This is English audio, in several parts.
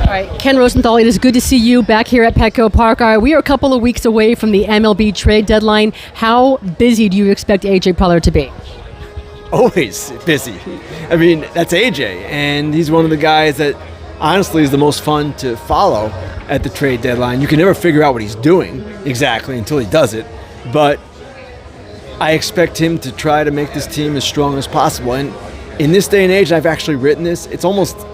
All right, Ken Rosenthal, it is good to see you back here at Petco Park. We are a couple of weeks away from the MLB trade deadline. How busy do you expect AJ Preller to be? Always busy. I mean, that's AJ, and he's one of the guys that honestly is the most fun to follow at the trade deadline. You can never figure out what he's doing exactly until he does it, but I expect him to try to make this team as strong as possible. And in this day and age, I've actually written this, it's almost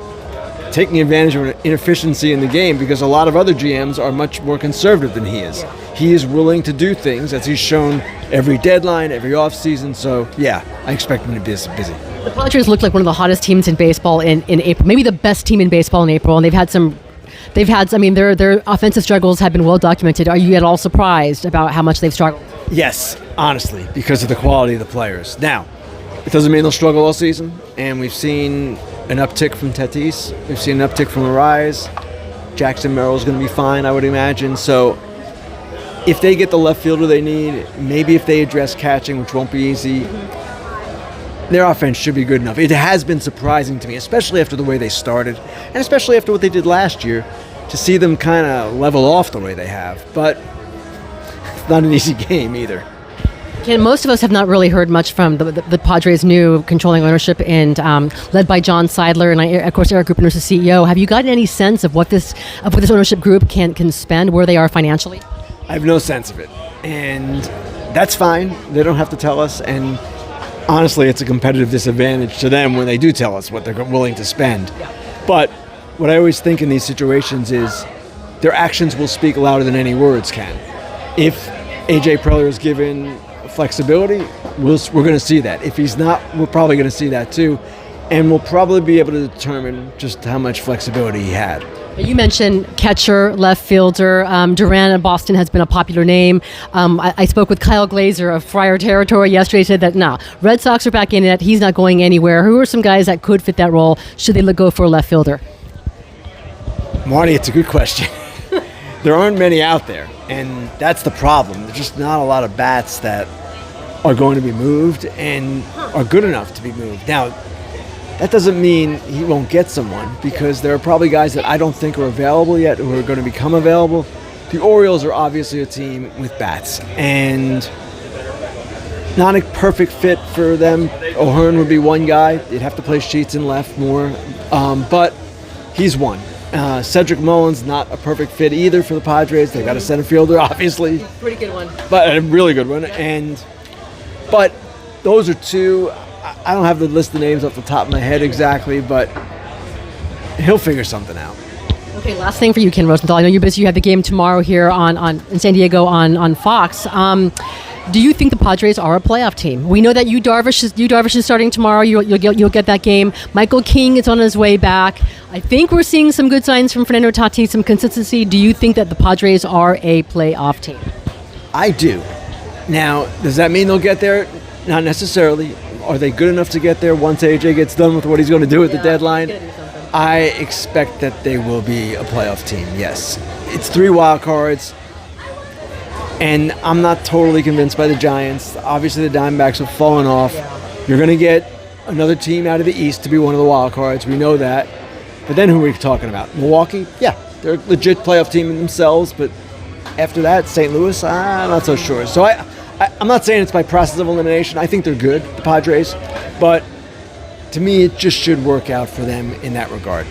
taking advantage of an inefficiency in the game because a lot of other GMs are much more conservative than he is. He is willing to do things, as he's shown every deadline, every offseason. So, yeah, I expect him to be busy. The Padres look like one of the hottest teams in baseball in April, maybe the best team in baseball in April, and their offensive struggles have been well documented. Are you at all surprised about how much they've struggled? Yes, honestly, because of the quality of the players. Now, it doesn't mean they'll struggle all season, and we've seen an uptick from Tatis. We've seen an uptick from Arise. Jackson Merrill's going to be fine, I would imagine. So if they get the left fielder they need, maybe if they address catching, which won't be easy, their offense should be good enough. It has been surprising to me, especially after the way they started, and especially after what they did last year, to see them kind of level off the way they have. But it's not an easy game either. Ken, most of us have not really heard much from the Padres' new controlling ownership and led by John Seidler and of course Eric Group, who's the CEO. Have you gotten any sense of what this ownership group can spend, where they are financially? I have no sense of it, and that's fine. They don't have to tell us, and honestly, it's a competitive disadvantage to them when they do tell us what they're willing to spend. But what I always think in these situations is their actions will speak louder than any words can. If AJ Preller is given flexibility, we're going to see that. If he's not, we're probably going to see that too, and we'll probably be able to determine just how much flexibility he had. You mentioned catcher, left fielder. Duran in Boston has been a popular name. I spoke with Kyle Glazer of Friar Territory yesterday. He said that, no, Red Sox are back in it. He's not going anywhere. Who are some guys that could fit that role should they go for a left fielder? Marty, it's a good question. There aren't many out there, and that's the problem. There's just not a lot of bats that are going to be moved and are good enough to be moved. Now, that doesn't mean he won't get someone, because there are probably guys that I don't think are available yet who are going to become available. The Orioles are obviously a team with bats, and not a perfect fit for them. O'Hearn would be one guy. They'd have to play Sheets in left more, but he's one. Cedric Mullins, not a perfect fit either for the Padres. They got a center fielder, obviously. Pretty good one. But a really good one. But those are two. I don't have the list of names off the top of my head exactly, but he'll figure something out. Okay, last thing for you, Ken Rosenthal. I know you're busy. You have the game tomorrow here in San Diego on Fox. Do you think the Padres are a playoff team? We know that Yu Darvish is starting tomorrow. You'll get that game. Michael King is on his way back. I think we're seeing some good signs from Fernando Tatis, some consistency. Do you think that the Padres are a playoff team? I do. Now, does that mean they'll get there? Not necessarily. Are they good enough to get there once AJ gets done with what he's going to do at the deadline? I expect that they will be a playoff team, yes. It's 3 wild cards, and I'm not totally convinced by the Giants. Obviously, the Diamondbacks have fallen off. You're going to get another team out of the East to be one of the wild cards. We know that. But then who are we talking about? Milwaukee? Yeah, they're a legit playoff team in themselves, but after that, St. Louis, I'm not so sure. So I'm not saying it's by process of elimination. I think they're good, the Padres, but to me, it just should work out for them in that regard.